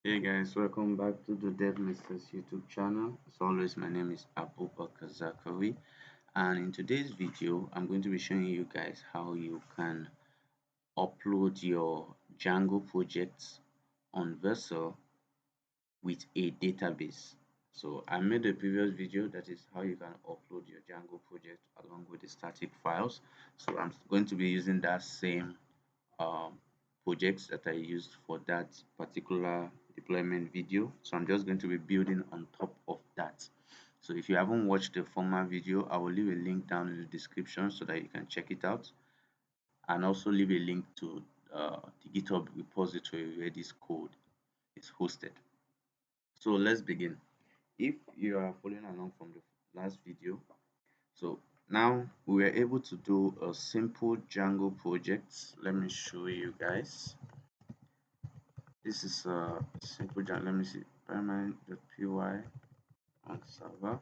Hey guys, welcome back to the Dev Masters YouTube channel. As always, my name is Abu Bakr Zakawi, and in today's video, I'm going to be showing you guys how you can upload your Django projects on Vercel with a database. So I made a previous video that is how you can upload your Django project along with the static files. So I'm going to be using that same um, projects that I used for that particular deployment video. So I'm just going to be building on top of that. So if you haven't watched the former video, I will leave a link down in the description so that you can check it out, and also leave a link to the GitHub repository where this code is hosted. So let's begin. If you are following along from the last video, so now we were able to do a simple Django project. Let me show you guys. This is a simple Django. Let me see. Primary.py on server.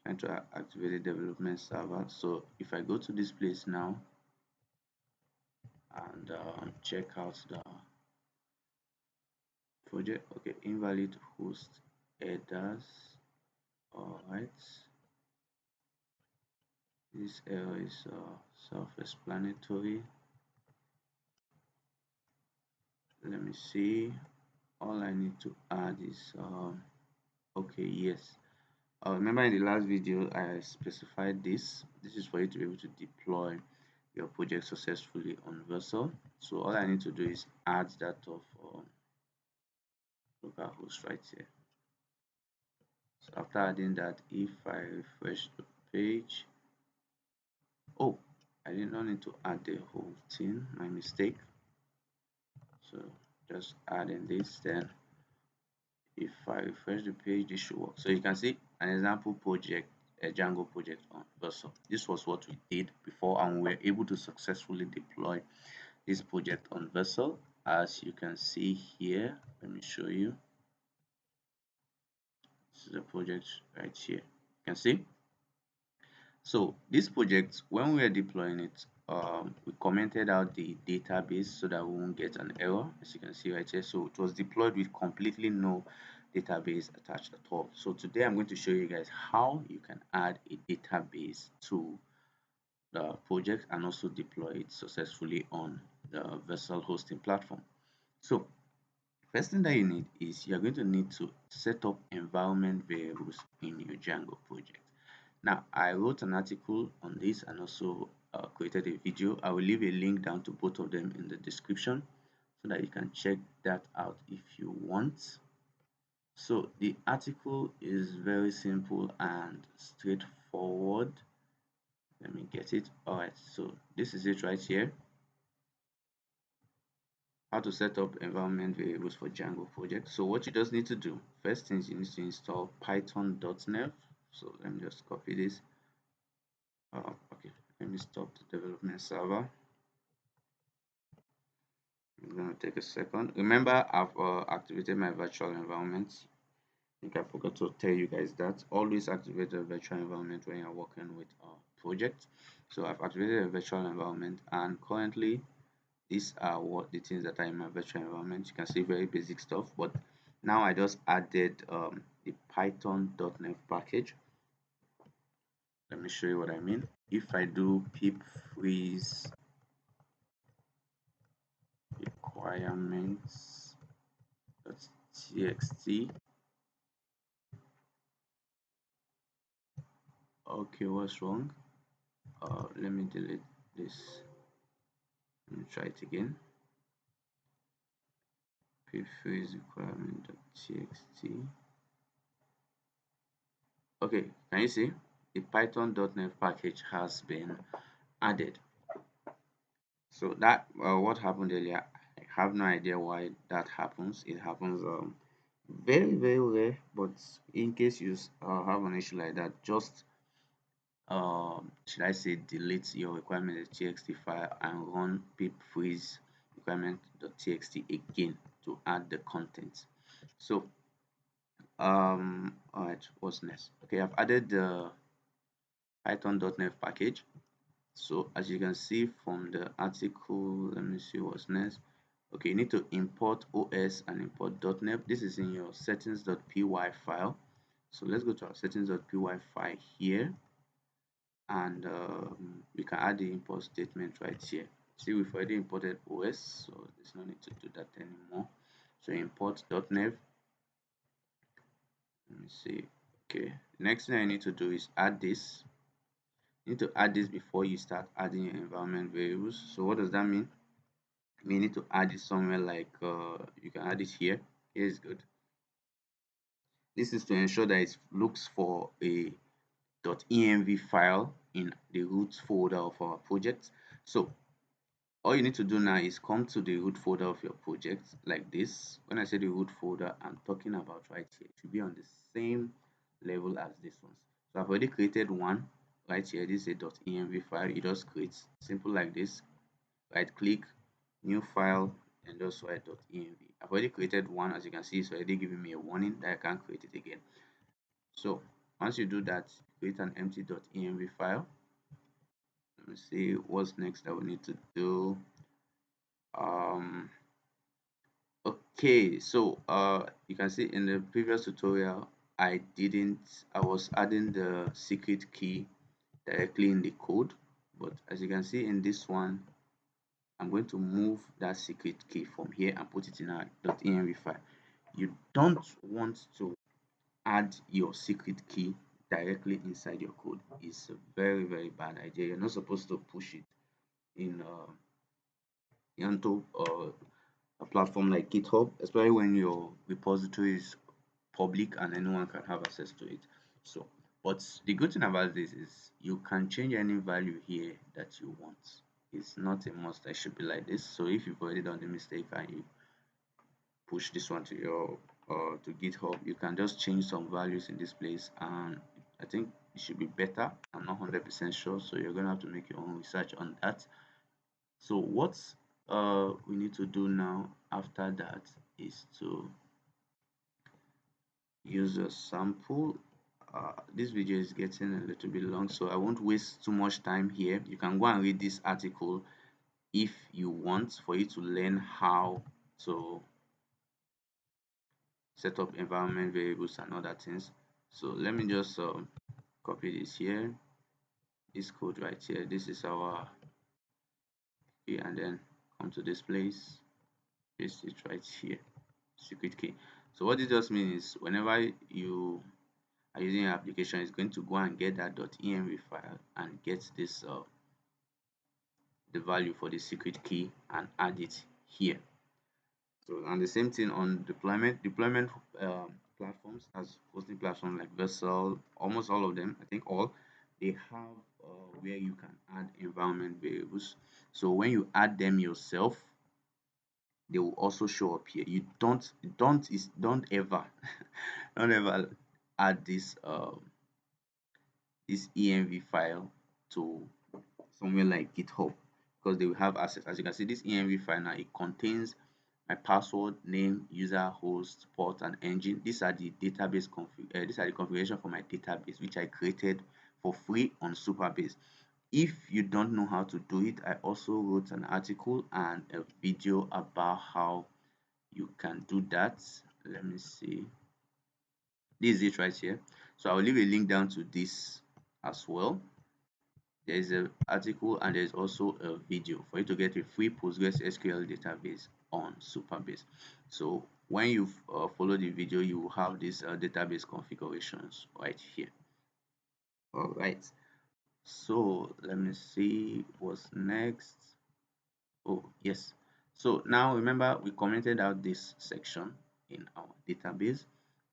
Trying to activate the development server. So if I go to this place now and check out the project, okay, invalid host headers. All right. This error is self-explanatory. Let me see. All I need to add is okay, yes. Remember in the last video I specified this is for you to be able to deploy your project successfully on Vercel. So all I need to do is add that of localhost right here. So after adding that, if I refresh the page, oh, I did not need to add the whole thing, my mistake. So just adding this, then if I refresh the page, this should work. So you can see an example project, a Django project on Vercel. This was what we did before, and we were able to successfully deploy this project on Vercel. As you can see here, let me show you. This is the project right here. You can see. So this project, when we are deploying it, we commented out the database so that we won't get an error, as you can see right here. So it was deployed with completely no database attached at all. So today I'm going to show you guys how you can add a database to the project and also deploy it successfully on the Vercel hosting platform. So first thing that you need is you're going to need to set up environment variables in your Django project. Now, I wrote an article on this and also created a video. I will leave a link down to both of them in the description so that you can check that out if you want. So the article is very simple and straightforward. Let me get it. All right, so this is it right here. How to set up environment variables for Django project. So what you just need to do, first things you need to install python.nav. So let me just copy this. Okay, let me stop the development server. It's going to take a second. Remember, I've activated my virtual environment. I think I forgot to tell you guys that. Always activate the virtual environment when you're working with a project. So I've activated a virtual environment, and currently these are what the things that are in my virtual environment. You can see very basic stuff, but now I just added the python.nav package. Let me show you what I mean. If I do pip freeze requirements.txt, okay, what's wrong? Let me delete this. Let me try it again. Pip freeze requirement.txt. Okay, can you see the python.nav package has been added? So that what happened earlier, I have no idea why that happens. It happens very rare, but in case you have an issue like that, just should I say delete your requirement.txt file and run pip freeze requirement.txt again to add the content. So all right, what's next? Okay, I've added the python.nav package. So as you can see from the article, let me see what's next. Okay, you need to import OS and import .NET. This is in your settings.py file. So let's go to our settings.py file here, and we can add the import statement right here. See, we've already imported OS, so there's no need to do that anymore. So import .NET. Let me see. Okay, the next thing I need to do is add this. You need to add this before you start adding your environment variables. So what does that mean? We need to add it somewhere like you can add it here. Here is good. This is to ensure that it looks for a .env file in the root folder of our project. So all you need to do now is come to the root folder of your project like this. When I say the root folder, I'm talking about right here. It should be on the same level as this one. So I've already created one right here. This is a .env file. You just create simple like this. Right click, new file, and just write .env. I've already created one. As you can see, it's already giving me a warning that I can't create it again. So once you do that, create an empty .env file. Let me see what's next that we need to do. Okay, so you can see in the previous tutorial I was adding the secret key directly in the code, but as you can see in this one, I'm going to move that secret key from here and put it in our .env file. You don't want to add your secret key directly inside your code. It's a very bad idea. You're not supposed to push it in onto a platform like GitHub, especially when your repository is public and anyone can have access to it. So, but the good thing about this is you can change any value here that you want. It's not a must. I should be like this. So if you've already done the mistake and you push this one to your to GitHub, you can just change some values in this place, and I think it should be better. I'm not 100% sure, so you're gonna have to make your own research on that. So what we need to do now after that is to use a sample. This video is getting a little bit long, so I won't waste too much time here. You can go and read this article if you want, for you to learn how to set up environment variables and other things. So let me just copy this here, this code right here. This is our key, and then come to this place, paste it right here, secret key. So what it just means is whenever you are using your application, it's going to go and get that .env file and get this the value for the secret key and add it here. So, and the same thing on deployment platforms, as hosting platforms like Vercel, almost all of them, I think all, they have where you can add environment variables. So when you add them yourself, they will also show up here. You don't ever don't ever add this env file to somewhere like GitHub, because they will have access. As you can see, this env file now, it contains my password, name, user, host, port, and engine. These are the database these are the configuration for my database, which I created for free on Supabase. If you don't know how to do it, I also wrote an article and a video about how you can do that. Let me see. This is it right here. So I'll leave a link down to this as well. There is an article and there's also a video for you to get a free PostgreSQL database on Supabase. So when you follow the video, you will have these database configurations right here. All right. So let me see what's next. Oh, yes. So now remember we commented out this section in our database.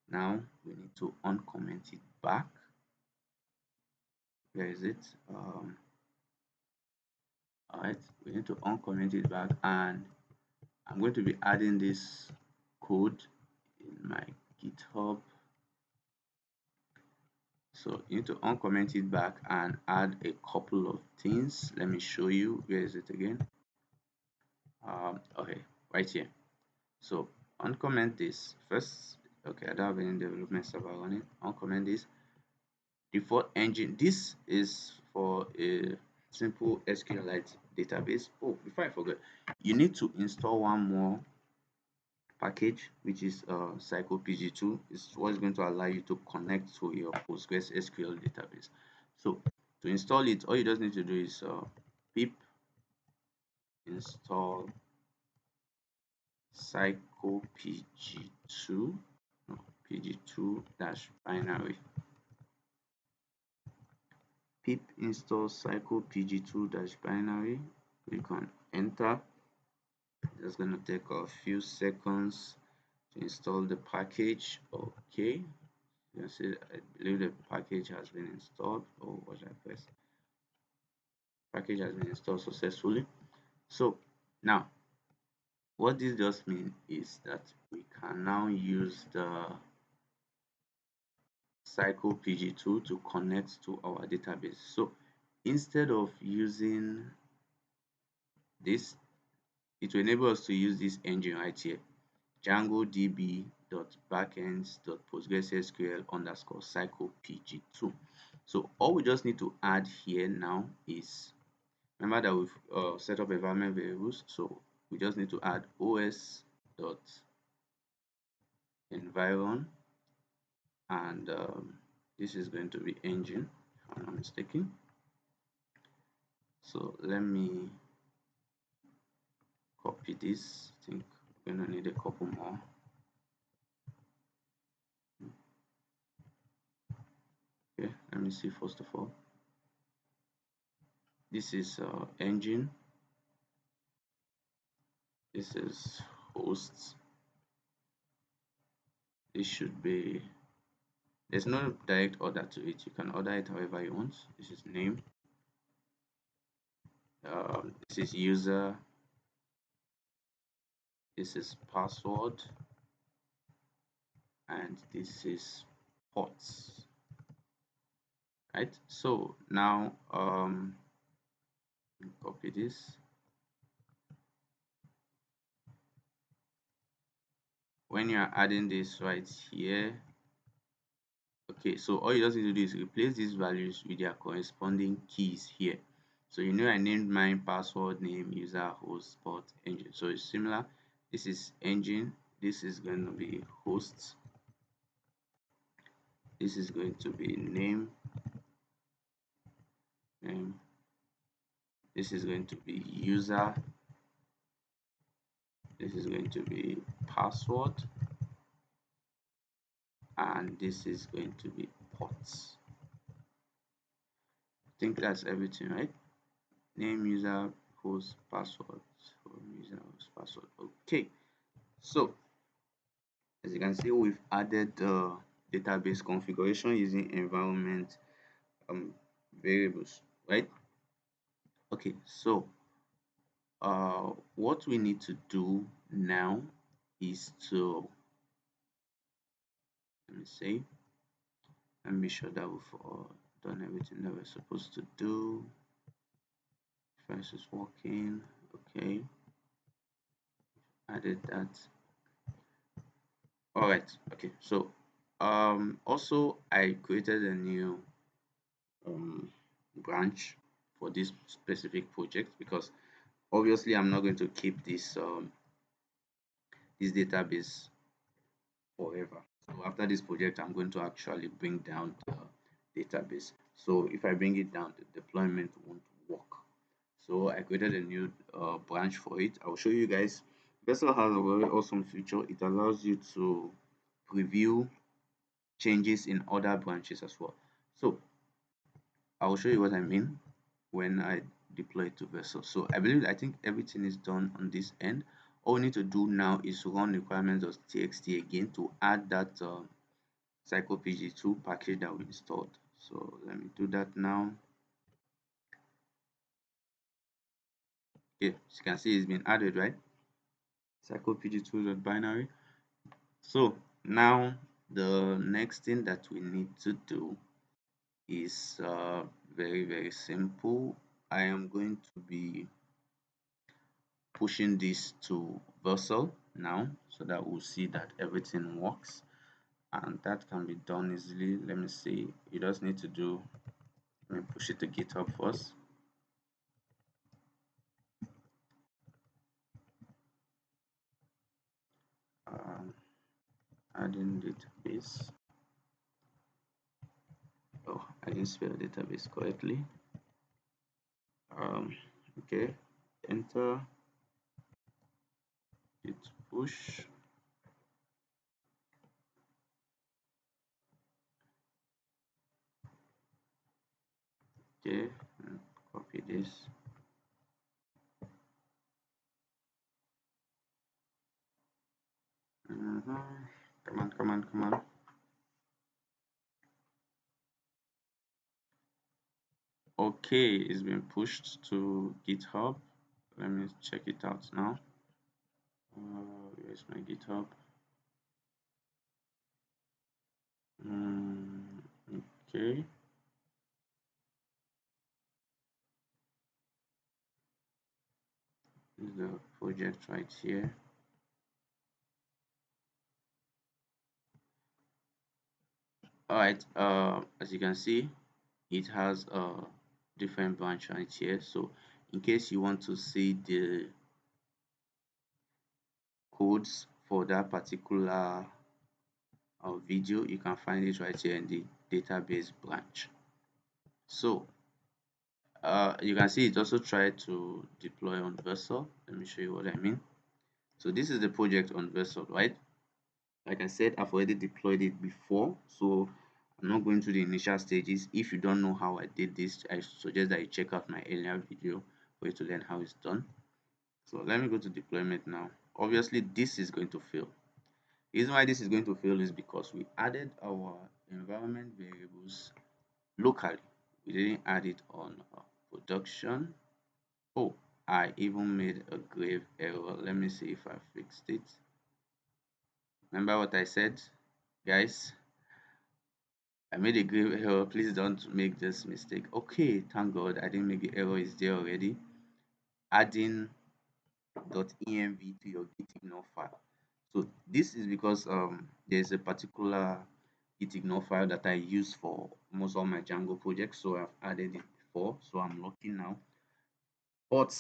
Now we need to uncomment it back. Where is it? All right, we need to uncomment it back, and I'm going to be adding this code in my GitHub. So you need to uncomment it back and add a couple of things. Let me show you. Where is it again? Okay, right here. So uncomment this first. Okay, I don't have any development server running. Uncomment this. Default engine. This is for a simple SQLite database. Oh, before I forget, you need to install one more package, which is PsychoPG2. Is what's going to allow you to connect to your PostgreSQL database. So to install it, all you just need to do is pip install psychopg2 no, pg2 dash binary. Pip install psychopg2 dash binary. Click on enter. It's going to take a few seconds to install the package. Okay, you can see I believe the package has been installed. Oh, what should I press? Package has been installed successfully. So now what this just means is that we can now use the PsychoPG2 to connect to our database. So instead of using this, it will enable us to use this engine right here, Django db.backends.postgresql underscore psychopg2. So all we just need to add here now is, remember that we've set up environment variables, so we just need to add os.environ, and this is going to be engine if I'm not mistaken. So let me copy this. I think we're gonna need a couple more. Okay, let me see. First of all, this is engine, this is hosts, this should be, there's no direct order to it, you can order it however you want. This is name, this is user, this is password, and this is ports. Right, so now copy this. When you are adding this right here, okay, so all you just need to do is replace these values with their corresponding keys here. So you know I named mine password, name, user, host, port, engine. So it's similar. This is engine, this is going to be host, this is going to be name, this is going to be user, this is going to be password, and this is going to be ports. I think that's everything, right? Name, user, host, password, user, host, password. Okay, so as you can see, we've added the database configuration using environment variables, right? Okay, so what we need to do now is to, let me see, let me be sure that we've done everything that we're supposed to do. First is working. Okay, added that. All right. Okay, so also I created a new branch for this specific project, because obviously I'm not going to keep this database forever. So after this project, I'm going to actually bring down the database. So if I bring it down, the deployment won't work. So I created a new branch for it. I'll show you guys. Vercel has a very awesome feature. It allows you to preview changes in other branches as well. So I will show you what I mean when I deploy it to Vercel. So I think everything is done on this end. All we need to do now is run requirements.txt again to add that psychopg2 package that we installed. So let me do that now. Okay, as you can see, it's been added, right? Psychopg2.binary. So now the next thing that we need to do is very simple. I am going to be pushing this to Vercel now, so that we'll see that everything works, and that can be done easily. Let me see, you just need to do, let me push it to GitHub first. adding database. Oh, I didn't spell database correctly. Okay, enter, hit push. Okay, and copy this. Come on, come on, come on. Okay, it's been pushed to GitHub. Let me check it out now. Where's my GitHub? Okay. This is the project right here. All right. As you can see, it has a different branch right here. So, in case you want to see the codes for that particular video, you can find it right here in the database branch. So you can see it also tried to deploy on Vercel. Let me show you what I mean. So this is the project on Vercel, right? Like I said, I've already deployed it before, so I'm not going through the initial stages. If you don't know how I did this, I suggest that you check out my earlier video for you to learn how it's done. So let me go to deployment now. Obviously, this is going to fail. The reason why this is going to fail is because we added our environment variables locally. We didn't add it on production. Oh, I even made a grave error. Let me see if I fixed it. Remember what I said, guys? I made a grave error. Please don't make this mistake. Okay, thank God I didn't make the error. Is there already. Adding .env to your gitignore file. So this is because there's a particular gitignore file that I use for most of my Django projects. So I've added it before. So I'm lucky now. But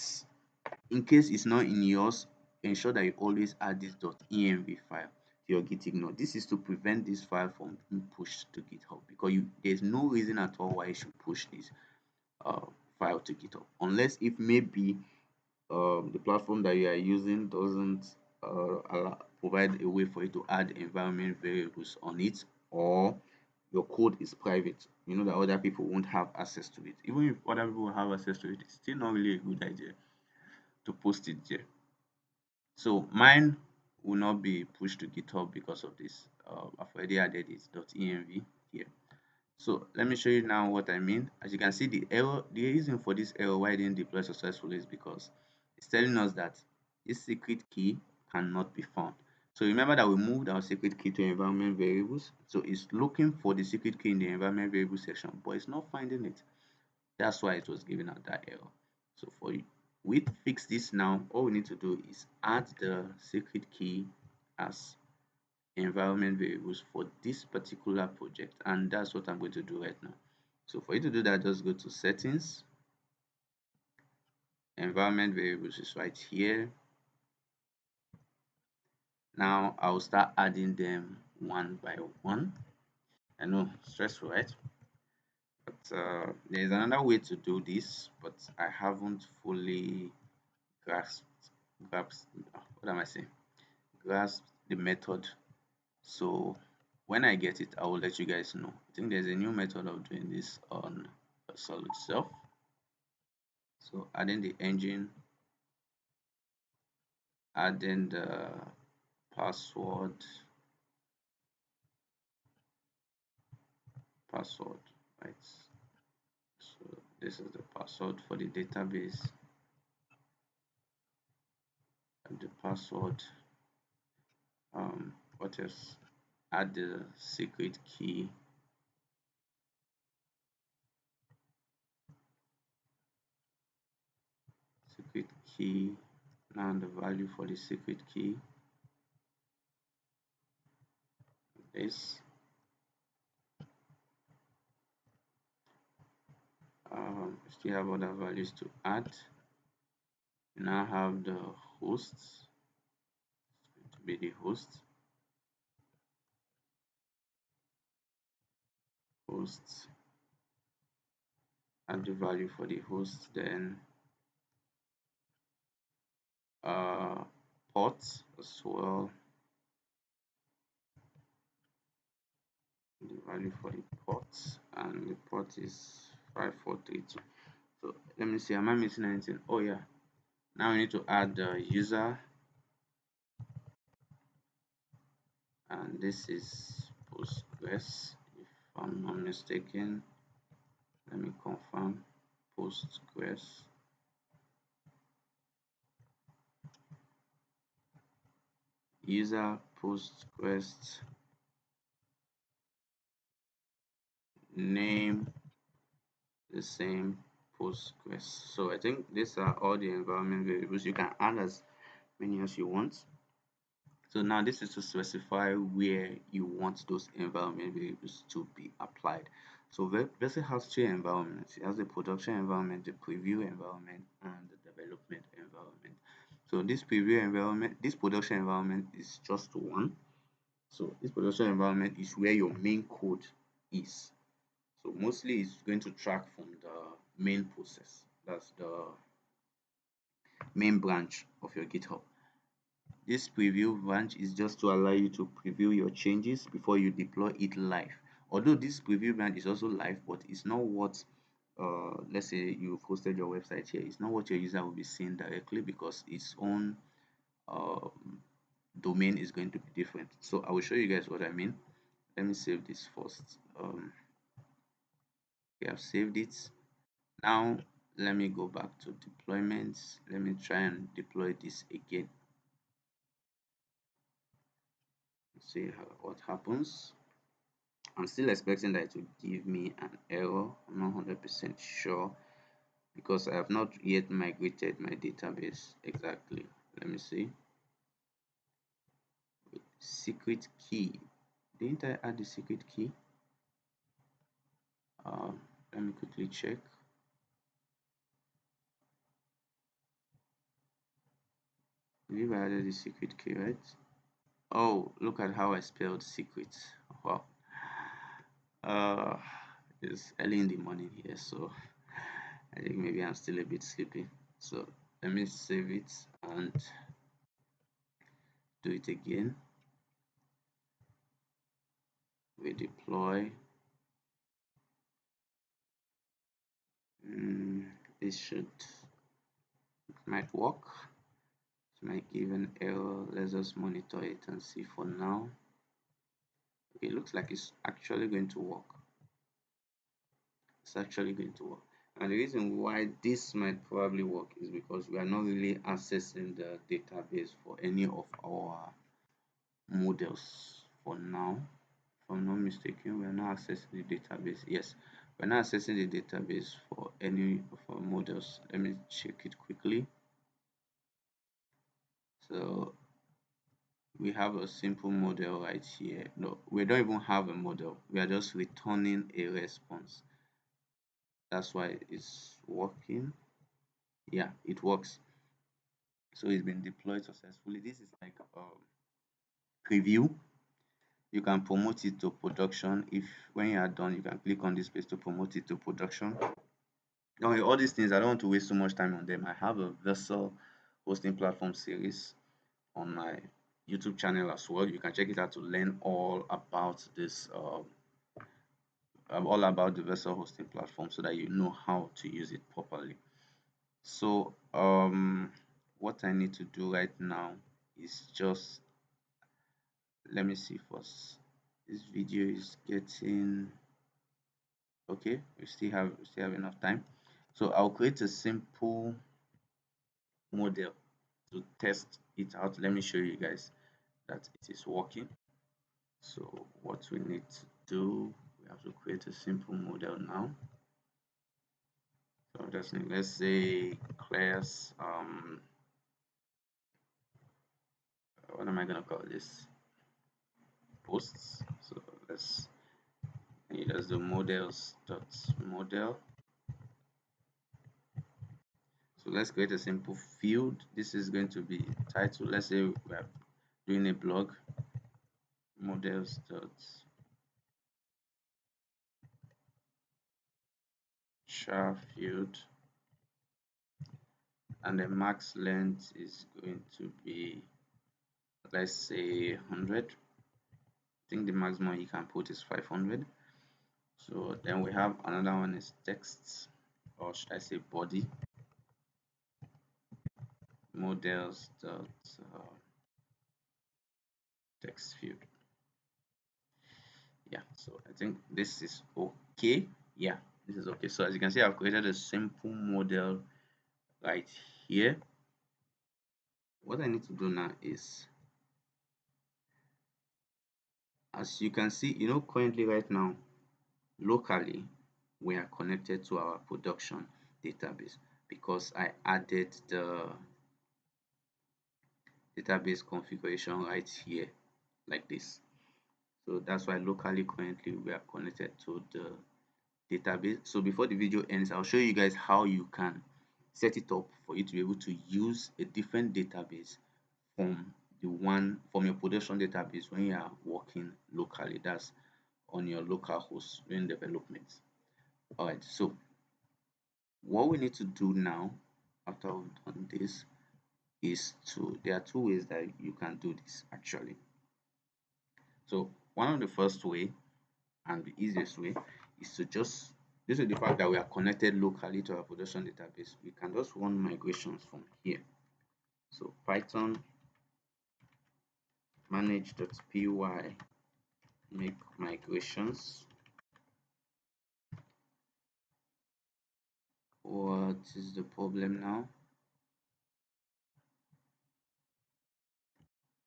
in case it's not in yours, ensure that you always add this .env file to your gitignore. This is to prevent this file from being pushed to GitHub, because there's no reason at all why you should push this uh, file to GitHub, unless if maybe the platform that you are using doesn't provide a way for you to add environment variables on it, or your code is private, you know, that other people won't have access to it. Even if other people have access to it, it's still not really a good idea to post it there. So mine will not be pushed to GitHub because of this. I've already added it .env here. So let me show you now what I mean. As you can see, the error, the reason for this error why it didn't deploy successfully is because it's telling us that this secret key cannot be found. So remember that we moved our secret key to environment variables. So it's looking for the secret key in the environment variable section, but it's not finding it. That's why it was giving out that error. So for you, we fix this now. All we need to do is add the secret key as environment variables for this particular project, and that's what I'm going to do right now. So for you to do that, just go to settings, environment variables is right here. Now I'll start adding them one by one. I know, stressful, right? But there's another way to do this, but I haven't fully grasped grasped what am I saying grasped the method. So when I get it, I will let you guys know. I think there's a new method of doing this on Vercel itself. So adding the engine, adding the password, right? So this is the password for the database, and the password. What else? Add the secret key. Secret key. Now the value for the secret key. This. Still have other values to add. You now have the hosts, to be the host. host, add the value for the host, then uh port as well, the value for the port, and the port is 5432. So let me see, am I missing anything? Oh yeah, now we need to add the user, and this is Postgres if I'm not mistaken. Let me confirm. Postgres user, Postgres name, the same, Postgres. So I think these are all the environment variables. You can add as many as you want. So now this is to specify where you want those environment variables to be applied. So Vercel has two environments. It has the production environment, the preview environment, and the development environment. So this preview environment, this production environment is just one. So this production environment is where your main code is. So mostly it's going to track from the main process. That's the main branch of your GitHub. This preview branch is just to allow you to preview your changes before you deploy it live. Although this preview branch is also live, but it's not what let's say you've hosted your website here, it's not what your user will be seeing directly because its own domain is going to be different. So I will show you guys what I mean. Let me save this first. We have saved it. Now let me go back to deployments. Let me try and deploy this again. See what happens. I'm still expecting that it will give me an error. I'm not 100% sure because I have not yet migrated my database exactly. Let me see. Secret key. Didn't I add the secret key? Let me quickly check. I believe I added the secret key, right? Oh, look at how I spelled secret. Wow. Uh, it's early in the morning here, so I think maybe I'm still a bit sleepy. So let me save it and do it again. We deploy. This might work. It might give an error. Let's just monitor it and see for now. Okay, it looks like it's actually going to work. It's actually going to work. And the reason why this might probably work is because we are not really accessing the database for any of our models for now. If I'm not mistaken, we are not accessing the database. Yes, we're not accessing the database for any of our models. Let me check it quickly. So we have a simple model right here. No, we don't even have a model. We are just returning a response. That's why it's working. Yeah, it works. So it's been deployed successfully. This is like a preview. You can promote it to production. If when you are done, you can click on this page to promote it to production. Now all these things, I don't want to waste so much time on them. I have a Vercel hosting platform series on my YouTube channel as well. You can check it out to learn all about this all about the Vercel hosting platform so that you know how to use it properly. So what I need to do right now is just, let me see first. This video is getting okay. We still have enough time. So I'll create a simple model to test it out. Let me show you guys that it is working. So what we need to do, we have to create a simple model now. So just let's say class what am I gonna call this? Posts. So let's use the models dot model. So let's create a simple field. This is going to be title. Let's say we are doing a blog, models dot char field, and the max length is going to be, let's say, 100. I think the maximum you can put is 500. So then we have another one is text, or should I say body, models dot text field. Yeah, so I think this is okay. Yeah, this is okay. So as you can see, I've created a simple model right here. What I need to do now is, as you can see, currently right now, locally, we are connected to our production database because I added the database configuration right here like this. So that's why locally currently we are connected to the database. So before the video ends, I'll show you guys how you can set it up for you to be able to use a different database from your production database when you are working locally. That's on your local host during development. All right, so what we need to do now after we've done this is there are two ways that you can do this actually. So one of the first way and the easiest way is to just, due to the fact that we are connected locally to our production database, we can just run migrations from here. So Python manage.py make migrations. What is the problem now?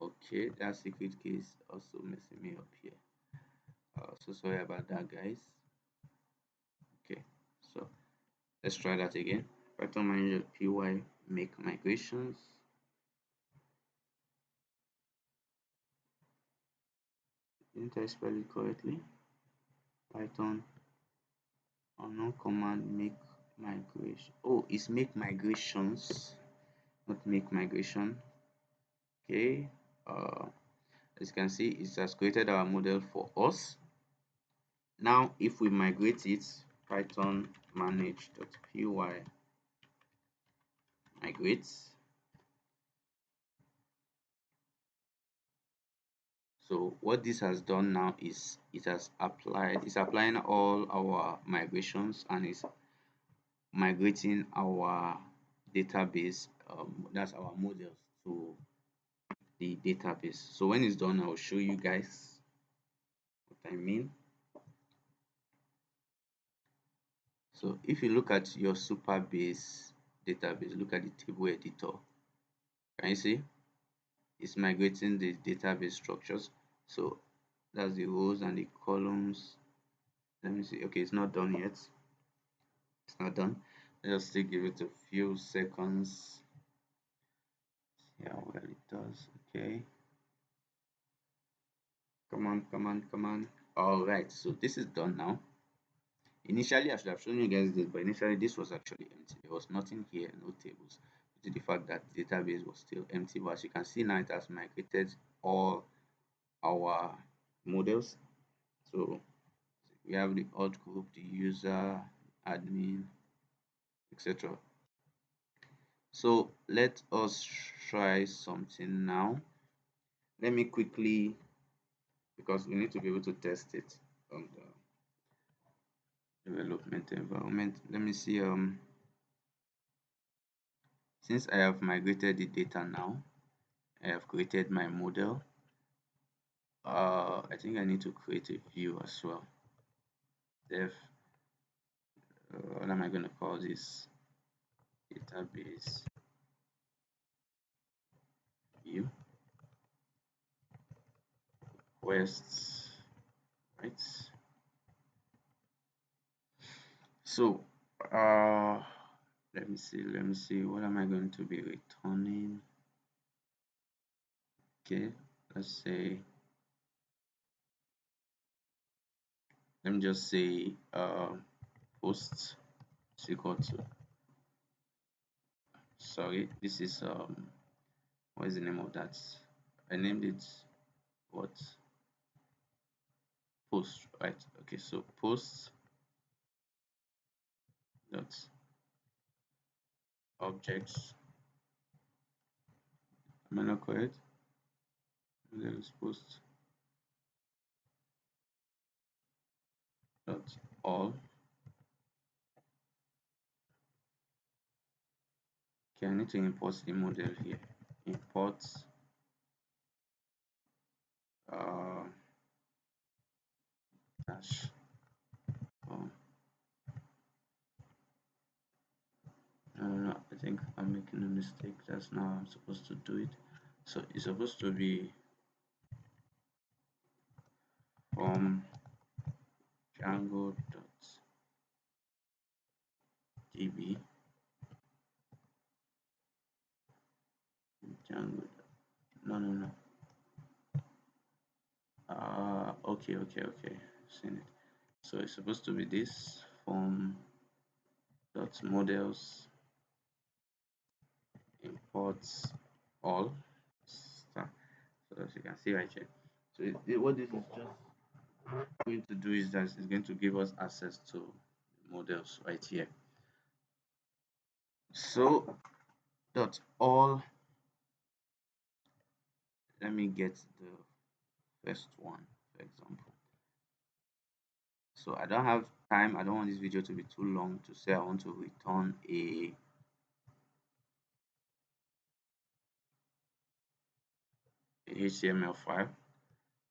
Okay, that secret key is also messing me up here. So sorry about that, guys. Okay, so let's try that again. Python manager.py make migrations. Didn't I spell it correctly? Python unknown command make migration. Oh, it's make migrations, not make migration. Okay. As you can see, it has created our model for us. Now, if we migrate it, Python manage.py migrates. So what this has done now is it's applying all our migrations and is migrating our database, that's our models, to the database. So when it's done, I'll show you guys what I mean. So if you look at your Supabase database, look at the table editor. Can you see? It's migrating the database structures. So that's the rows and the columns. Let me see. Okay, it's not done yet. It's not done. Let's still give it a few seconds. Yeah, well, it does. Okay. Come on, come on, come on. All right, so this is done now. Initially, I should have shown you guys this, but initially this was actually empty. There was nothing here, no tables, due to the fact that the database was still empty. But as you can see now, it has migrated all our models. So we have the alt group, the user, admin, etc. So let us try something now. Let me quickly, because we need to be able to test it on the development environment. Let me see. Since I have migrated the data now, I have created my model. I think I need to create a view as well. Def, what am I going to call this? Database view requests, right? So, let me see, what am I going to be returning? Okay, let's say, let me just say, post is equal to, sorry, this is, what is the name of that? I named it, what? Post, right? Okay, so post, dot objects. Am I not correct? Model is post dot all. Okay, I need to import the model here. Import uh, dash. Oh, no, I think I'm making a mistake. That's not how I'm supposed to do it. So it's supposed to be from Django.db. Django. No, no, no. Okay. Seen it. So it's supposed to be this from dot models imports all star. So as you can see right here. So what this is just going to do is that it's going to give us access to models right here. So dot all. Let me get the first one, for example. So I don't have time. I don't want this video to be too long to say I want to return a HTML file.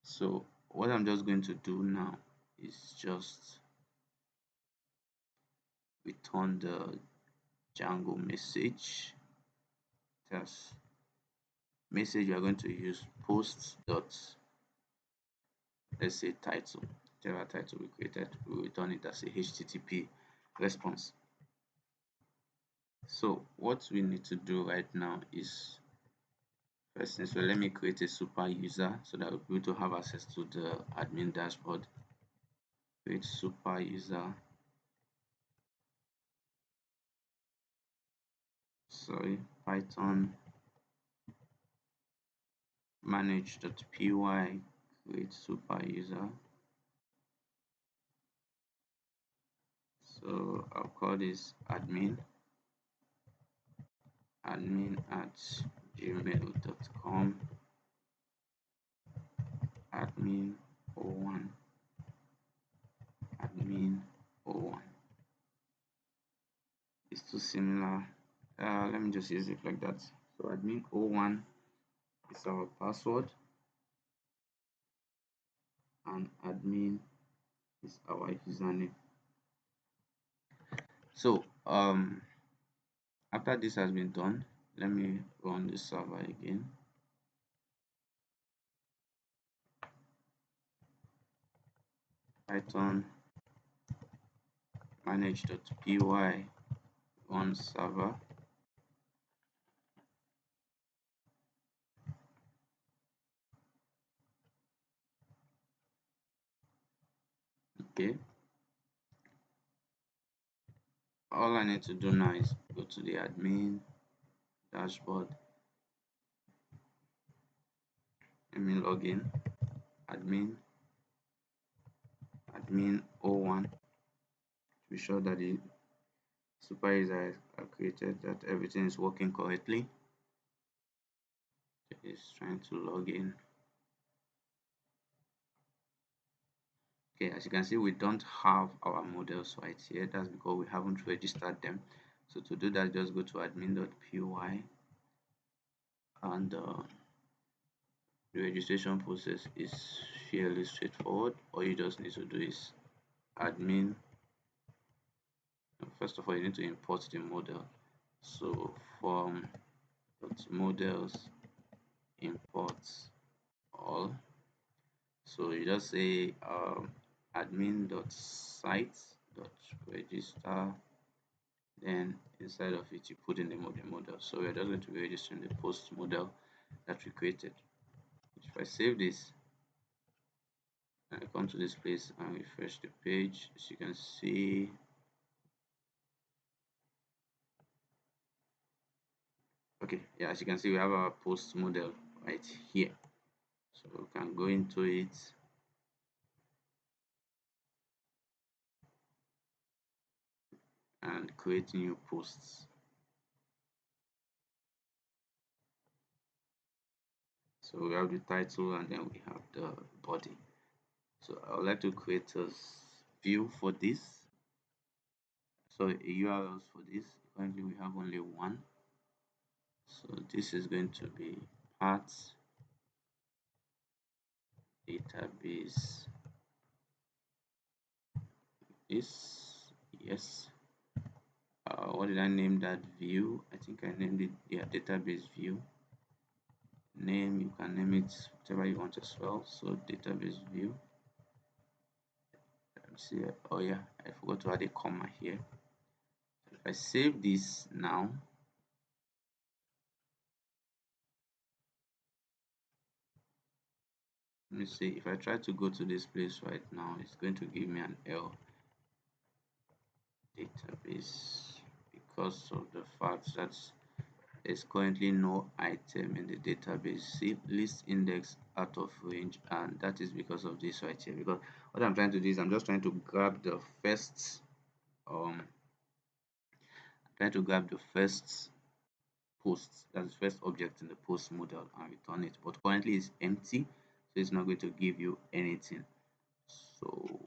So what I'm just going to do now is just return the Django message. That's message we are going to use post dot, let's say title. Whatever title we created, we return it as a HTTP response. So what we need to do right now is first thing, so let me create a super user so that we'll be able to have access to the admin dashboard. Create super user. Sorry, Python manage.py, create super user. So I'll call this admin at gmail.com, admin01, admin01. It's too similar. Let me just use it like that. So admin01 is our password and admin is our username. So after this has been done, let me run the server again. Python manage.py run server. Okay, all I need to do now is go to the admin dashboard. Let me log in. Admin01 to be sure that the super users are created, that everything is working correctly. It's trying to log in. Okay, as you can see, we don't have our models right here. That's because we haven't registered them. So to do that, just go to admin.py, and the registration process is fairly straightforward. All you just need to do is admin. First of all, you need to import the model. So from models import all. So you just say admin.site.register, then inside of it you put in the model. So we're just going to be registering the post model that we created. If I save this and I come to this place and refresh the page, as you can see, okay, yeah, as you can see, we have our post model right here. So we can go into it. and create new posts. So we have the title and then we have the body. So I would like to create a view for this. So a URLs for this. Currently we have only one. So this is going to be parts database. Yes. What did I name that view? I think I named it, yeah, database view. Name, you can name it whatever you want as well. So database view. Let me see. Oh yeah, I forgot to add a comma here. If I save this now, let me see. If I try to go to this place right now, it's going to give me an error. Database, because of the fact that there's currently no item in the database. See, list index out of range, and that is because of this right here. Because what I'm trying to do is I'm just trying to grab the first post, that's the first object in the post model, and return it. But currently it's empty, so it's not going to give you anything. So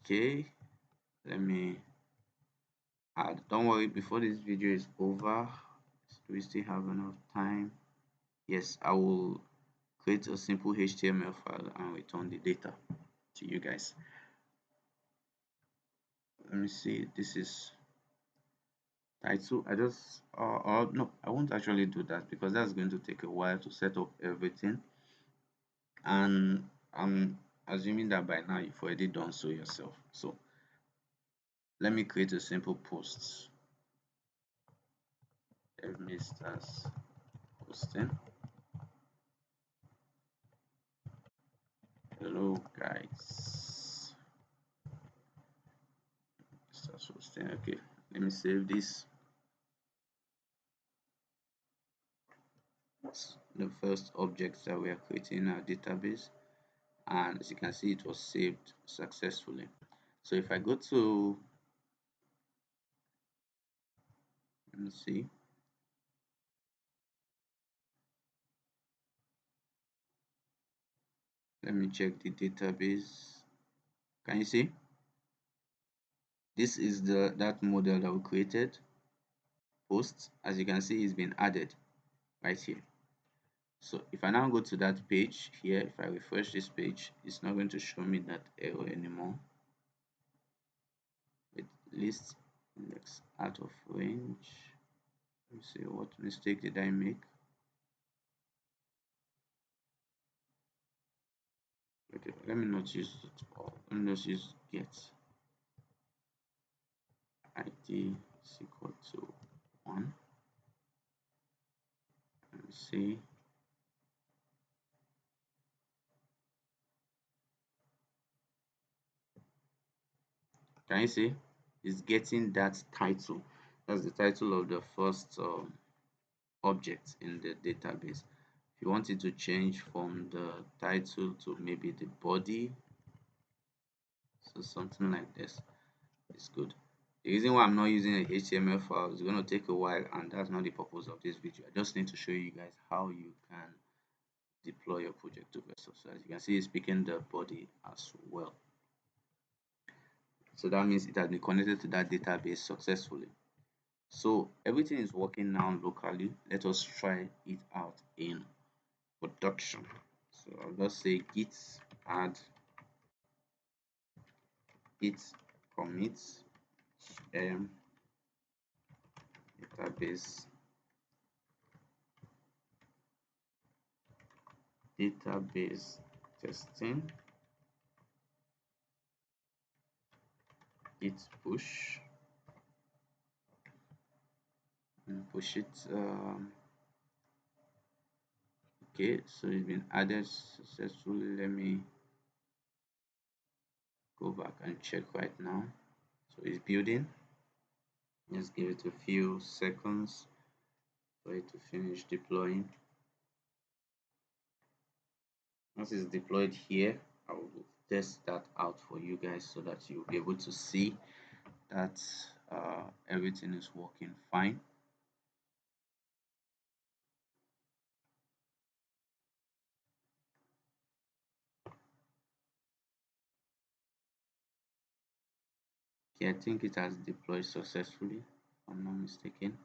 okay, let me add. Don't worry, before this video is over, do we still have enough time? Yes, I will create a simple HTML file and return the data to you guys. Let me see, this is title. I just no, I won't actually do that because that's going to take a while to set up everything, and I'm assuming that by now you've already done so yourself. So let me create a simple post. Mr's posting. Hello guys. Mr's posting. Okay, let me save this. The first objects that we are creating in our database, and as you can see, it was saved successfully. So if I go to, let me see, let me check the database. Can you see? This is that model that we created. Post, as you can see, is been added right here. So if I now go to that page here, if I refresh this page, it's not going to show me that error anymore. With list index out of range. Let me see, what mistake did I make? Okay, let me not use it all. Let me just use get id is equal to 1. Let me see. Can you see? It's getting that title. That's the title of the first object in the database. If you want it to change from the title to maybe the body, so something like this is good. The reason why I'm not using a HTML file is going to take a while, and that's not the purpose of this video. I just need to show you guys how you can deploy your project to Vercel. So as you can see, it's picking the body as well. So that means it has been connected to that database successfully. So everything is working now locally. Let us try it out in production. So I'll just say git add git commit database testing git push and push it. Okay, so it's been added successfully. Let me go back and check right now. So it's building. Just give it a few seconds for it to finish deploying. Once it's deployed here, I will test that out for you guys so that you'll be able to see that everything is working fine. Okay, I think it has deployed successfully, if I'm not mistaken.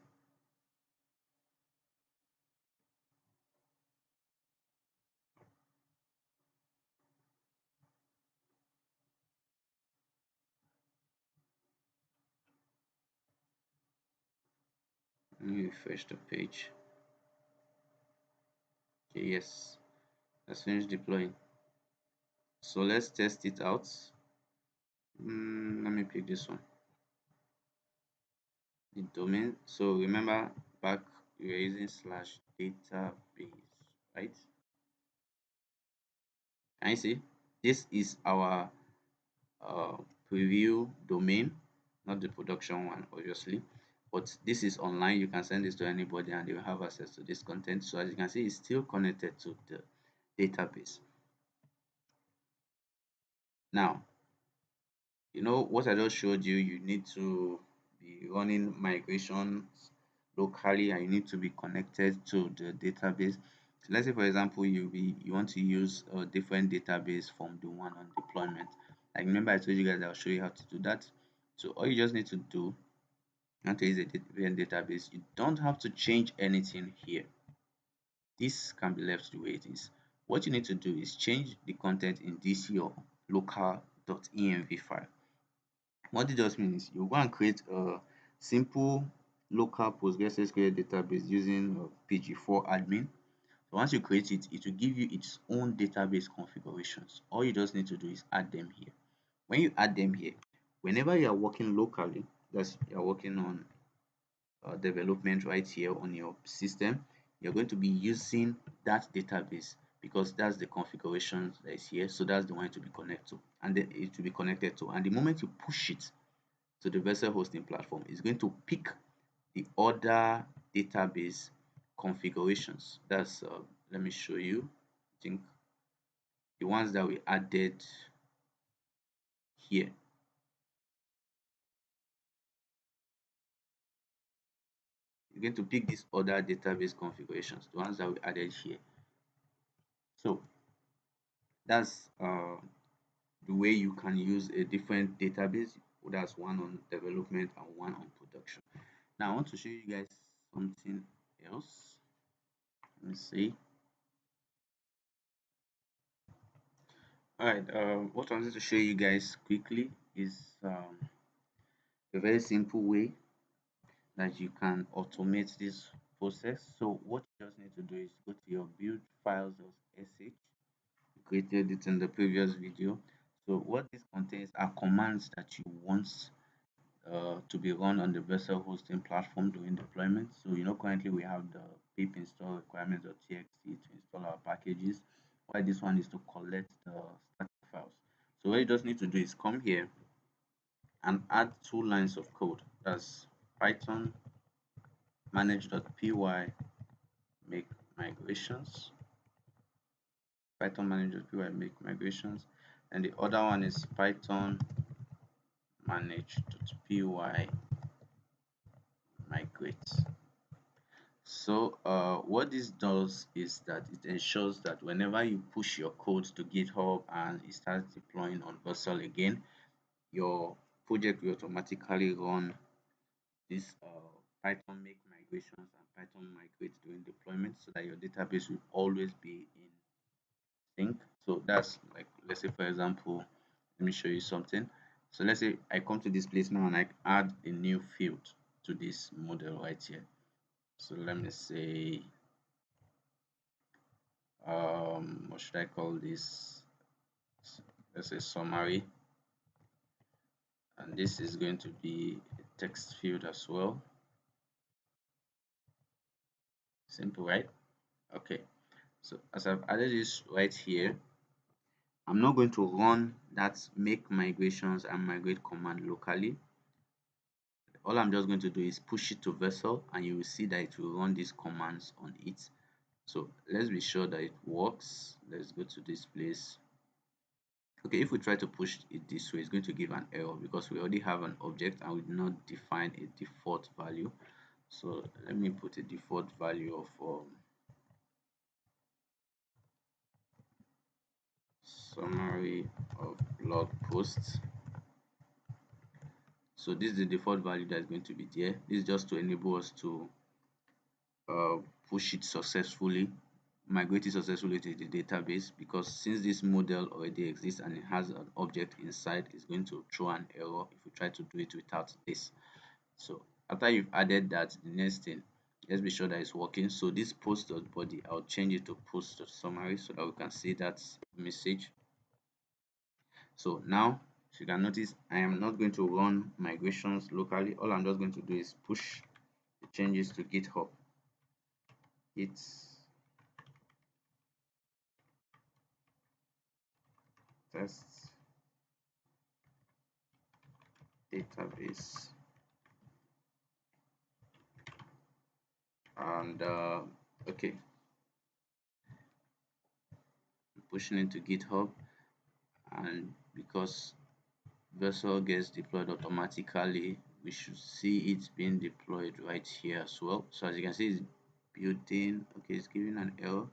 Let me refresh the page. Okay, yes, let's finish deploying. So let's test it out. Let me pick this one, the domain. So remember back we were using slash database, right? Can you see? This is our uh, preview domain, not the production one, obviously. But this is online. You can send this to anybody and they will have access to this content. So as you can see, it's still connected to the database. Now, you know what I just showed you, you need to be running migrations locally and you need to be connected to the database. So let's say for example you want to use a different database from the one on deployment. Like remember I told you guys I'll show you how to do that. So all you just need to do, you want to use a different database, you don't have to change anything here. This can be left the way it is. What you need to do is change the content in this your local.env file. What it just means is you go and create a simple local PostgreSQL database using PG4 admin. So once you create it, it will give you its own database configurations. All you just need to do is add them here. When you add them here, whenever you are working locally, that's you are working on development right here on your system, you're going to be using that database because that's the configuration that is here. So that's the one to be connected to, and then it will be connected to. And the moment you push it to the Vercel hosting platform, it's going to pick the other database configurations. That's let me show you. I think the ones that we added here. You're going to pick these other database configurations, the ones that we added here. So that's the way you can use a different database. That's one on development and one on production. Now I want to show you guys something else. Let me see. All right, what I wanted to show you guys quickly is a very simple way that you can automate this process. So what you just need to do is go to your build files.sh. You created it in the previous video. So what this contains are commands that you want to be run on the Vercel hosting platform during deployment. So you know currently we have the pip install requirements.txt to install our packages. Why this one is to collect the static files. So what you just need to do is come here and add two lines of code. That's Python manage.py make migrations. Python manage.py make migrations. And the other one is Python manage.py migrate. So what this does is that it ensures that whenever you push your code to GitHub and it starts deploying on Vercel again, your project will automatically run this Python make migrations and Python migrate during deployment so that your database will always be in sync. So that's like, let's say for example, let me show you something. So let's say I come to this place now and I add a new field to this model right here. So let me say, what should I call this? Let's say summary, and this is going to be a text field as well. Simple, right? Okay, so as I've added this right here, I'm not going to run that make migrations and migrate command locally. All I'm just going to do is push it to Vercel and you will see that it will run these commands on it. So let's be sure that it works. Let's go to this place. Okay, if we try to push it this way, it's going to give an error because we already have an object and we did not define a default value. So let me put a default value of summary of blog posts. So this is the default value that's going to be there. This is just to enable us to uh, push it successfully, migrate it successfully to the database, because since this model already exists and it has an object inside, it's going to throw an error if we try to do it without this. So after you've added that, the next thing, let's be sure that it's working. So this post.body, I'll change it to post.summary so that we can see that message. So now, as you can notice, I am not going to run migrations locally. All I'm just going to do is push the changes to GitHub. It's test database, and okay, I'm pushing it to GitHub, and because Vercel gets deployed automatically, we should see it being deployed right here as well. So as you can see, it's built-in. Okay, it's giving an error.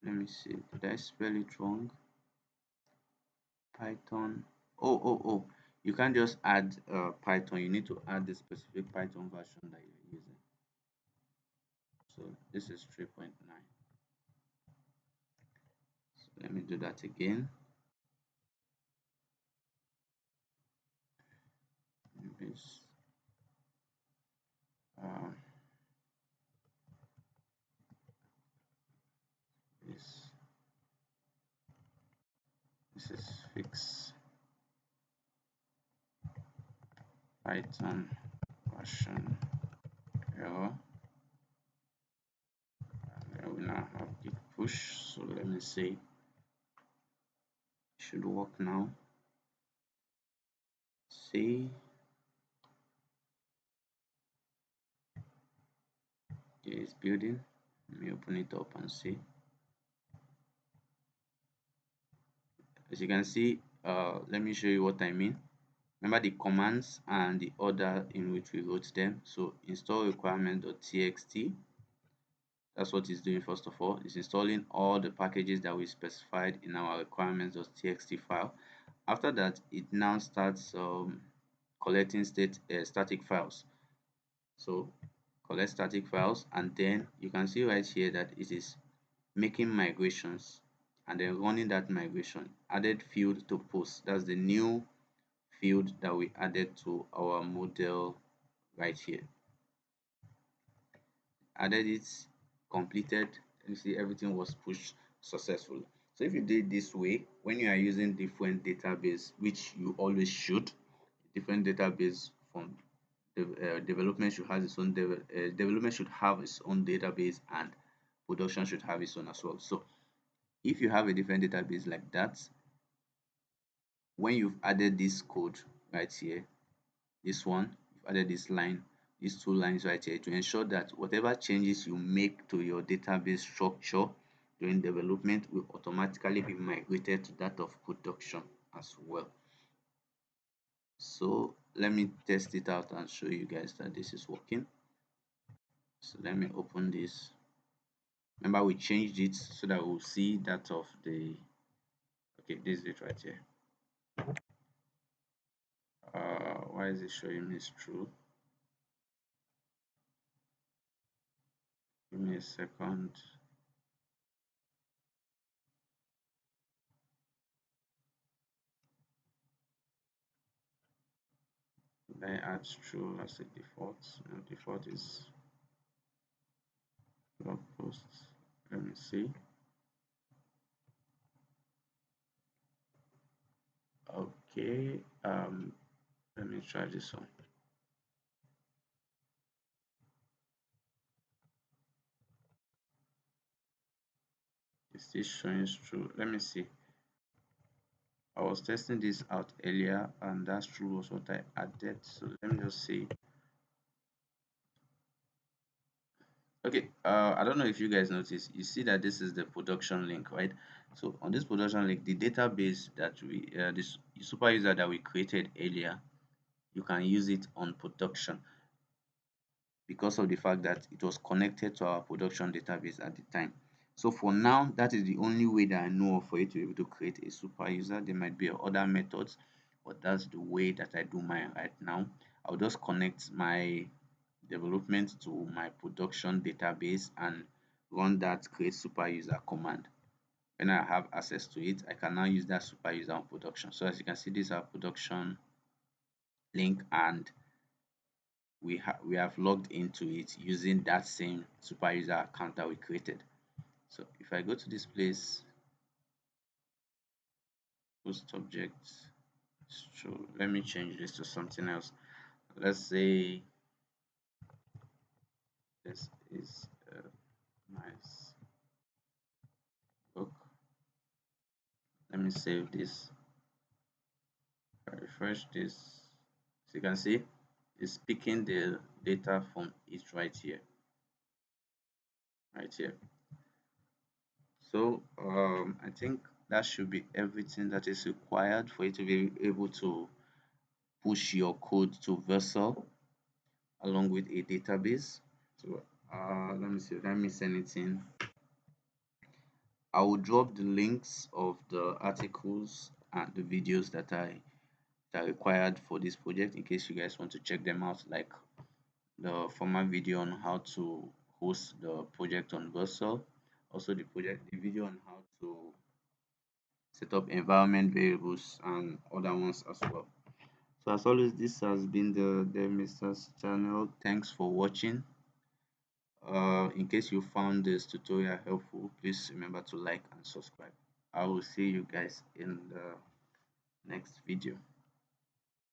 Let me see, did I spell it wrong? Python. Oh, you can't just add Python. You need to add the specific Python version that you're using. So this is 3.9. So let me do that again. This uh, this this is fix Python version error. And we now have git push. So let me see. It should work now. See. Okay, it's building. Let me open it up and see. As you can see, let me show you what I mean. Remember the commands and the order in which we wrote them. So install requirement.txt. That's what it's doing. First of all, it's installing all the packages that we specified in our requirements.txt file. After that, it now starts collecting static files. So collect static files, and then you can see right here that it is making migrations and then running that migration. Added field to post. That's the new field that we added to our model right here. Added it, completed. You see everything was pushed successfully. So if you did this way, when you are using different database, which you always should, different database from development should have its own development should have its own database, and production should have its own as well. So if you have a different database like that, when you've added this code right here, this one, you've added this line, these two lines right here, to ensure that whatever changes you make to your database structure during development will automatically be migrated to that of production as well. So let me test it out and show you guys that this is working. So let me open this. Remember, we changed it so that we'll see that of the, okay, this is it right here. Why is it showing me it's true? Give me a second. I add true as a default. No, default is blog posts. Let me see. Okay, let me try this one. Is this showing true? Let me see. I was testing this out earlier, and that's true was what I added. So let me just see Okay, I don't know if you guys notice, you see that this is the production link, right? So on this production link, the database that this super user that we created earlier, you can use it on production because of the fact that it was connected to our production database at the time. So for now, that is the only way that I know of for you to be able to create a super user. There might be other methods, but that's the way that I do mine right now. I'll just connect my development to my production database and run that create super user command. When I have access to it, I can now use that super user on production. So as you can see, this is our production link, and we have logged into it using that same super user account that we created. So if I go to this place, post object, so let me change this to something else. Let's say this is a nice book. Let me save this. If I refresh this, so you can see it's picking the data from it right here, right here. So I think that should be everything that is required for you to be able to push your code to Vercel along with a database. So let me see, let me send it in. I will drop the links of the articles and the videos that are required for this project in case you guys want to check them out, like the former video on how to host the project on Vercel, also the video on how to set up environment variables and other ones as well. So as always, this has been the Mr. channel. Thanks for watching. In case you found this tutorial helpful, please remember to like and subscribe. I will see you guys in the next video.